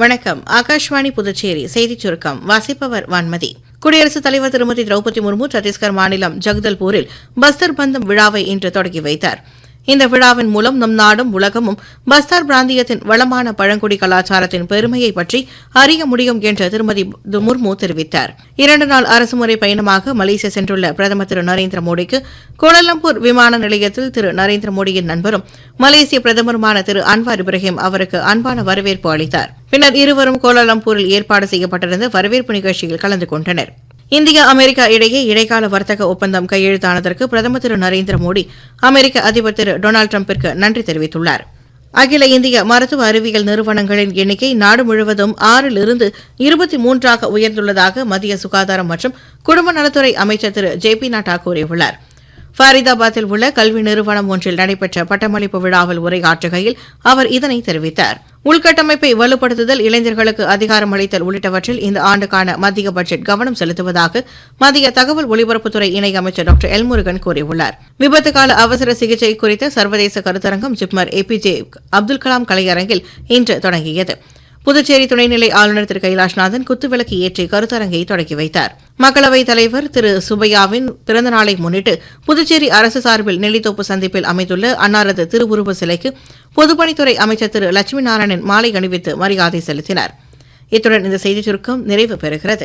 வணக்கம். ஆகாஷ்வாணி புதுச்சேரி செய்திச் சுருக்கம் வாசிப்பவர் வான்மதி. குடியரசுத் தலைவர் திருமதி திரௌபதி முர்மு சத்தீஸ்கர் மாநிலம் ஜக்தல்பூரில் பஸ்தர் பந்தம் விழாவை இன்று தொடங்கி வைத்தார். இந்த விழாவின் மூலம் நம் நாடும் உலகமும் பஸ்தார் பிராந்தியத்தின் வளமான பழங்குடி கலாச்சாரத்தின் பெருமையை பற்றி அறிய முடியும் என்று திருமதி முர்மு தெரிவித்தார். 2 நாள் அரசுமுறை பயணமாக மலேசியா சென்றுள்ள பிரதமர் திரு நரேந்திர மோடிக்கு கோலாலம்பூர் விமான நிலையத்தில் திரு நரேந்திர மோடியின் நண்பரும் மலேசிய பிரதமருமான திரு அன்வார் இப்ராஹிம் அவருக்கு அன்பான வரவேற்பு அளித்தார். பின்னர் இருவரும் கோலாலம்பூரில் ஏற்பாடு செய்யப்பட்டிருந்த வரவேற்பு நிகழ்ச்சியில் கலந்து கொண்டனர். இந்தியா அமெரிக்கா இடையே இடைக்கால வர்த்தக ஒப்பந்தம் கையெழுத்தானதற்கு பிரதமர் திரு நரேந்திர மோடி அமெரிக்க அதிபர் திரு டொனால்டு டிரம்பிற்கு நன்றி தெரிவித்துள்ளார். அகில இந்திய மருத்துவ அறிவியல் நிறுவனங்களின் எண்ணிக்கை நாடு முழுவதும் 6லிருந்து 23ஆக உயர்ந்துள்ளதாக மத்திய சுகாதாரம் மற்றும் குடும்ப நலத்துறை அமைச்சர் திரு ஜே.பி. நட்டா கூறியுள்ளார். ஃபரிதாபாத்தில் உள்ள கல்வி நிறுவனம் ஒன்றில் நடைபெற்ற பட்டமளிப்பு விழாவில் உரையாற்றுகையில் அவர் இதனை தெரிவித்தார். உள்கட்டமைப்பை வலுப்படுத்துதல், இளைஞர்களுக்கு அதிகாரம் அளித்தல் உள்ளிட்டவற்றில் இந்த ஆண்டுக்கான மத்திய பட்ஜெட் கவனம் செலுத்துவதாக மத்திய தகவல் ஒலிபரப்புத்துறை இணையமைச்சர் டாக்டர் எல் முருகன் கூறியுள்ளார். விபத்து கால அவசர சிகிச்சை குறித்த சர்வதேச கருத்தரங்கம் ஜிப்மர் ஏபிஜே அப்துல் கலாம் கலையரங்கில் இன்று தொடங்கியது. புதுச்சேரி துணைநிலை ஆளுநர் திரு கைலாஷ்நாதன் குத்துவிளக்கு ஏற்றி கருத்தரங்கை தொடங்கி வைத்தார். மக்களவைத் தலைவர் திரு சுப்பையாவின் பிறந்தநாளை முன்னிட்டு புதுச்சேரி அரசு சார்பில் நெல்லித்தோப்பு சந்திப்பில் அமைந்துள்ள அன்னாரது திருவுருவ சிலைக்கு பொதுப்பணித்துறை அமைச்சர் திரு லட்சுமி நாராயணன் மாலை அணிவித்து மரியாதை செலுத்தினார். இத்துடன் இந்த செய்திச் சுருக்கம் நிறைவு பெறுகிறது.